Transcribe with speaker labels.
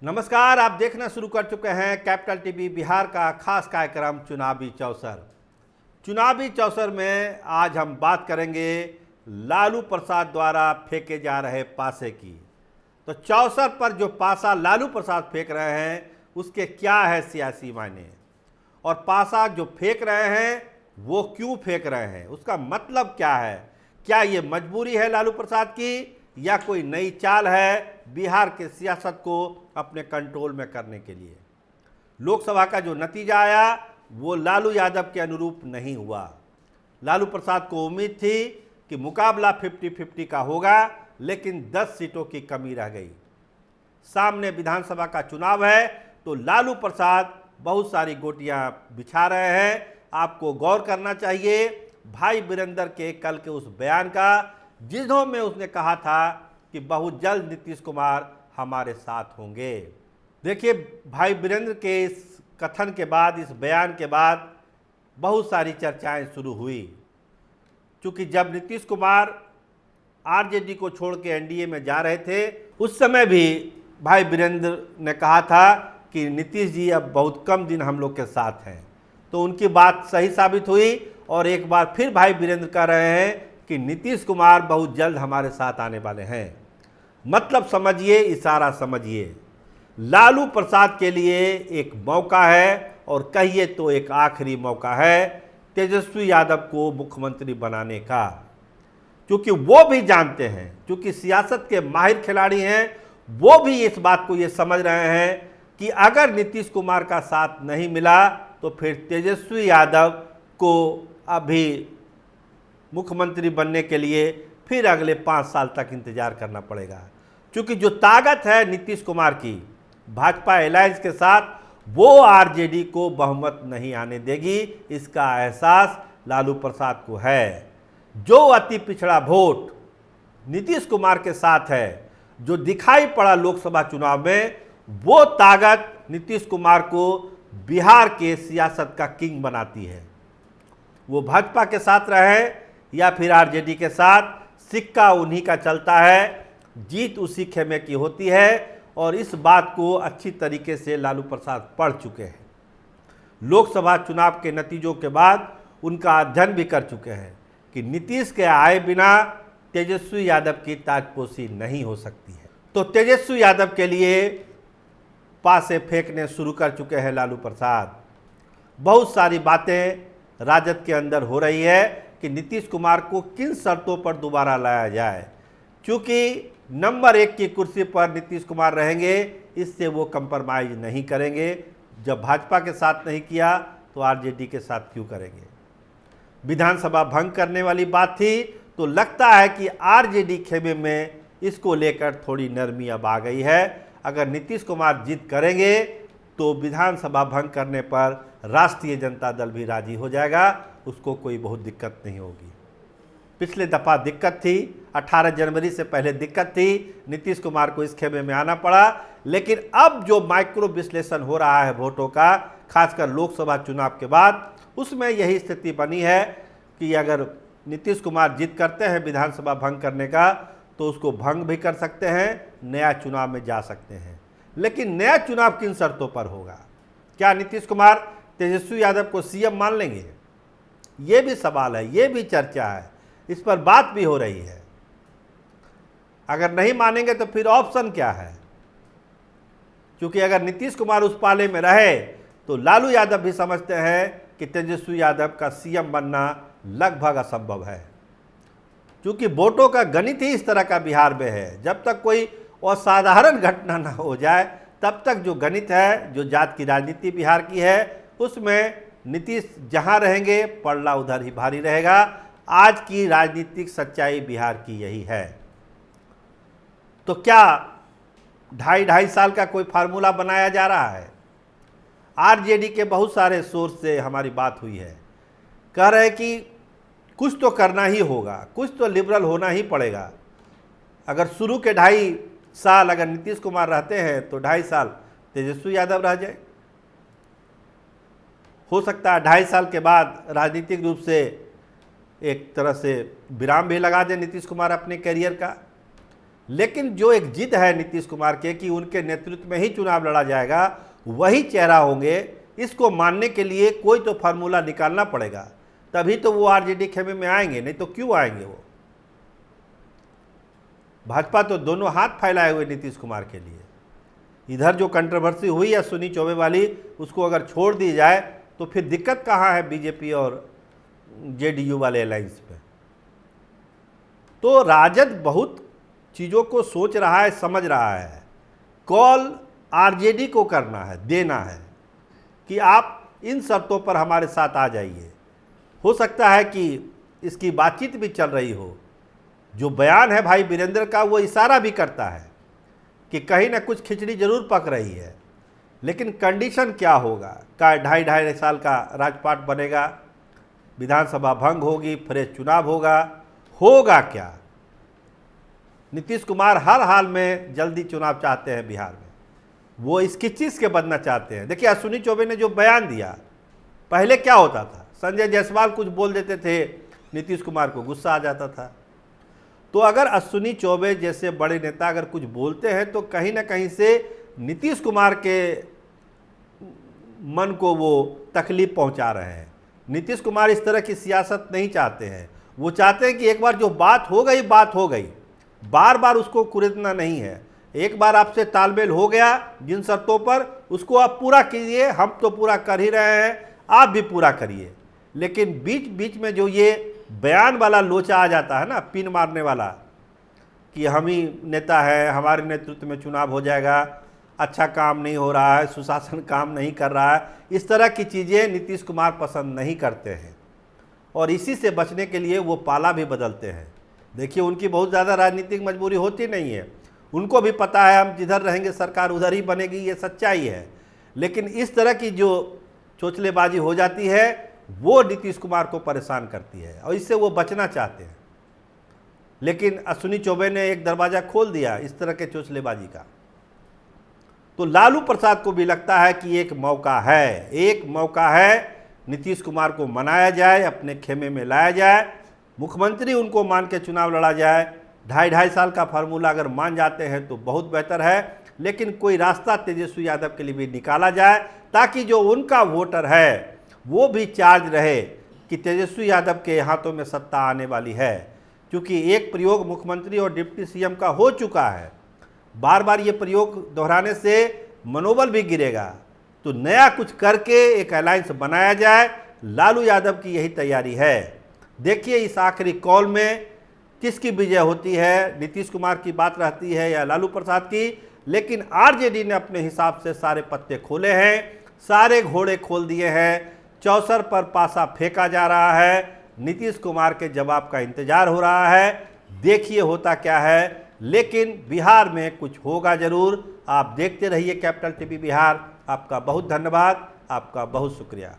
Speaker 1: नमस्कार, आप देखना शुरू कर चुके हैं कैपिटल टीवी बिहार का खास कार्यक्रम चुनावी चौसर। चुनावी चौसर में आज हम बात करेंगे लालू प्रसाद द्वारा फेंके जा रहे पासे की। तो चौसर पर जो पासा लालू प्रसाद फेंक रहे हैं उसके क्या है सियासी मायने, और पासा जो फेंक रहे हैं वो क्यों फेंक रहे हैं, उसका मतलब क्या है। क्या ये मजबूरी है लालू प्रसाद की या कोई नई चाल है बिहार के सियासत को अपने कंट्रोल में करने के लिए। लोकसभा का जो नतीजा आया वो लालू यादव के अनुरूप नहीं हुआ। लालू प्रसाद को उम्मीद थी कि मुकाबला 50-50 का होगा, लेकिन 10 सीटों की कमी रह गई। सामने विधानसभा का चुनाव है तो लालू प्रसाद बहुत सारी गोटियां बिछा रहे हैं। आपको गौर करना चाहिए भाई वीरेंद्र के कल के उस बयान का, जिसों में उसने कहा था कि बहुत जल्द नीतीश कुमार हमारे साथ होंगे। देखिए, भाई वीरेंद्र के इस कथन के बाद, इस बयान के बाद बहुत सारी चर्चाएं शुरू हुई। क्योंकि जब नीतीश कुमार आरजेडी को छोड़ के एनडीए में जा रहे थे, उस समय भी भाई वीरेंद्र ने कहा था कि नीतीश जी अब बहुत कम दिन हम लोग के साथ हैं। तो उनकी बात सही साबित हुई और एक बार फिर भाई वीरेंद्र कह रहे हैं कि नीतीश कुमार बहुत जल्द हमारे साथ आने वाले हैं। मतलब समझिए, इशारा समझिए, लालू प्रसाद के लिए एक मौका है और कहिए तो एक आखिरी मौका है तेजस्वी यादव को मुख्यमंत्री बनाने का। क्योंकि वो भी जानते हैं, क्योंकि सियासत के माहिर खिलाड़ी हैं, वो भी इस बात को ये समझ रहे हैं कि अगर नीतीश कुमार का साथ नहीं मिला तो फिर तेजस्वी यादव को अभी मुख्यमंत्री बनने के लिए फिर अगले 5 साल तक इंतजार करना पड़ेगा। क्योंकि जो ताकत है नीतीश कुमार की भाजपा अलायंस के साथ, वो आरजेडी को बहुमत नहीं आने देगी। इसका एहसास लालू प्रसाद को है। जो अति पिछड़ा वोट नीतीश कुमार के साथ है, जो दिखाई पड़ा लोकसभा चुनाव में, वो ताकत नीतीश कुमार को बिहार के सियासत का किंग बनाती है। वो भाजपा के साथ रहे या फिर आरजेडी के साथ, सिक्का उन्हीं का चलता है, जीत उसी खेमे की होती है। और इस बात को अच्छी तरीके से लालू प्रसाद पढ़ चुके हैं। लोकसभा चुनाव के नतीजों के बाद उनका अध्ययन भी कर चुके हैं कि नीतीश के आए बिना तेजस्वी यादव की ताजपोशी नहीं हो सकती है। तो तेजस्वी यादव के लिए पासे फेंकने शुरू कर चुके हैं लालू प्रसाद। बहुत सारी बातें राजद के अंदर हो रही है कि नीतीश कुमार को किन शर्तों पर दोबारा लाया जाए। क्योंकि नंबर 1 की कुर्सी पर नीतीश कुमार रहेंगे, इससे वो कंप्रोमाइज नहीं करेंगे। जब भाजपा के साथ नहीं किया तो आरजेडी के साथ क्यों करेंगे। विधानसभा भंग करने वाली बात थी, तो लगता है कि आरजेडी खेमे में इसको लेकर थोड़ी नरमी अब आ गई है। अगर नीतीश कुमार जीत करेंगे तो विधानसभा भंग करने पर राष्ट्रीय जनता दल भी राजी हो जाएगा, उसको कोई बहुत दिक्कत नहीं होगी। पिछले दफ़ा दिक्कत थी, 18 जनवरी से पहले दिक्कत थी, नीतीश कुमार को इस खेमे में आना पड़ा। लेकिन अब जो माइक्रो विश्लेषण हो रहा है वोटों का, खासकर लोकसभा चुनाव के बाद, उसमें यही स्थिति बनी है कि अगर नीतीश कुमार जीत करते हैं विधानसभा भंग करने का, तो उसको भंग भी कर सकते हैं, नया चुनाव में जा सकते हैं। लेकिन नया चुनाव किन शर्तों पर होगा। क्या नीतीश कुमार तेजस्वी यादव को सीएम मान लेंगे, ये भी सवाल है, ये भी चर्चा है, इस पर बात भी हो रही है। अगर नहीं मानेंगे तो फिर ऑप्शन क्या है। क्योंकि अगर नीतीश कुमार उस पाले में रहे तो लालू यादव भी समझते हैं कि तेजस्वी यादव का सीएम बनना लगभग असंभव है। क्योंकि वोटों का गणित ही इस तरह का बिहार में है। जब तक कोई असाधारण घटना ना हो जाए, तब तक जो गणित है, जो जात की राजनीति बिहार की है, उसमें नीतीश जहां रहेंगे पलड़ा उधर ही भारी रहेगा। आज की राजनीतिक सच्चाई बिहार की यही है। तो क्या 2.5 साल का कोई फार्मूला बनाया जा रहा है। आरजेडी के बहुत सारे सोर्स से हमारी बात हुई है, कह रहे कि कुछ तो करना ही होगा, कुछ तो लिबरल होना ही पड़ेगा। अगर शुरू के 2.5 साल अगर नीतीश कुमार रहते हैं तो 2.5 साल तेजस्वी यादव रह जाए। हो सकता है 2.5 साल के बाद राजनीतिक रूप से एक तरह से विराम भी लगा दे नीतीश कुमार अपने करियर का। लेकिन जो एक जिद है नीतीश कुमार के कि उनके नेतृत्व में ही चुनाव लड़ा जाएगा, वही चेहरा होंगे, इसको मानने के लिए कोई तो फार्मूला निकालना पड़ेगा, तभी तो वो आरजेडी खेमे में आएंगे, नहीं तो क्यों आएंगे वो। भाजपा तो दोनों हाथ फैलाए हुए नीतीश कुमार के लिए। इधर जो कंट्रोवर्सी हुई है अश्विनी चौबे वाली, उसको अगर छोड़ दी जाए तो फिर दिक्कत कहाँ है बीजेपी और जेडीयू वाले अलायंस पे। तो राजद बहुत चीज़ों को सोच रहा है, समझ रहा है। कॉल आरजेडी को करना है, देना है कि आप इन शर्तों पर हमारे साथ आ जाइए। हो सकता है कि इसकी बातचीत भी चल रही हो। जो बयान है भाई वीरेंद्र का, वो इशारा भी करता है कि कहीं ना कुछ खिचड़ी जरूर पक रही है, लेकिन कंडीशन क्या होगा। का 2.5 साल का राजपाट बनेगा, विधानसभा भंग होगी, फ्रेश चुनाव होगा क्या। नीतीश कुमार हर हाल में जल्दी चुनाव चाहते हैं बिहार में, वो इस किस के बदलना चाहते हैं। देखिए अश्विनी चौबे ने जो बयान दिया, पहले क्या होता था, संजय जायसवाल कुछ बोल देते थे, नीतीश कुमार को गुस्सा आ जाता था। तो अगर अश्विनी चौबे जैसे बड़े नेता अगर कुछ बोलते हैं तो कहीं ना कहीं से नीतीश कुमार के मन को वो तकलीफ पहुंचा रहे हैं। नीतीश कुमार इस तरह की सियासत नहीं चाहते हैं। वो चाहते हैं कि एक बार जो बात हो गई, बार बार उसको कुरेदना नहीं है। एक बार आपसे तालमेल हो गया जिन शर्तों पर, उसको आप पूरा कीजिए। हम तो पूरा कर ही रहे हैं, आप भी पूरा करिए। लेकिन बीच बीच में जो ये बयान वाला लोचा आ जाता है ना, पिन मारने वाला, कि हम ही नेता है, हमारे नेतृत्व में चुनाव हो जाएगा, अच्छा काम नहीं हो रहा है, सुशासन काम नहीं कर रहा है, इस तरह की चीज़ें नीतीश कुमार पसंद नहीं करते हैं। और इसी से बचने के लिए वो पाला भी बदलते हैं। देखिए उनकी बहुत ज़्यादा राजनीतिक मजबूरी होती नहीं है, उनको भी पता है हम जिधर रहेंगे सरकार उधर ही बनेगी, ये सच्चाई है। लेकिन इस तरह की जो चोचलेबाजी हो जाती है वो नीतीश कुमार को परेशान करती है और इससे वो बचना चाहते हैं। लेकिन अश्विनी चौबे ने एक दरवाज़ा खोल दिया इस तरह के चोचलेबाजी का। तो लालू प्रसाद को भी लगता है कि एक मौका है, नीतीश कुमार को मनाया जाए, अपने खेमे में लाया जाए, मुख्यमंत्री उनको मान के चुनाव लड़ा जाए। 2.5 साल का फार्मूला अगर मान जाते हैं तो बहुत बेहतर है, लेकिन कोई रास्ता तेजस्वी यादव के लिए भी निकाला जाए ताकि जो उनका वोटर है वो भी चार्ज रहे कि तेजस्वी यादव के हाथों में सत्ता आने वाली है। क्योंकि एक प्रयोग मुख्यमंत्री और डिप्टी सीएम का हो चुका है, बार बार ये प्रयोग दोहराने से मनोबल भी गिरेगा। तो नया कुछ करके एक अलायंस बनाया जाए, लालू यादव की यही तैयारी है। देखिए इस आखिरी कॉल में किसकी विजय होती है, नीतीश कुमार की बात रहती है या लालू प्रसाद की। लेकिन आरजेडी ने अपने हिसाब से सारे पत्ते खोले हैं, सारे घोड़े खोल दिए हैं। चौसर पर पासा फेंका जा रहा है, नीतीश कुमार के जवाब का इंतजार हो रहा है। देखिए होता क्या है, लेकिन बिहार में कुछ होगा जरूर। आप देखते रहिए कैपिटल टीवी बिहार। आपका बहुत धन्यवाद, आपका बहुत शुक्रिया।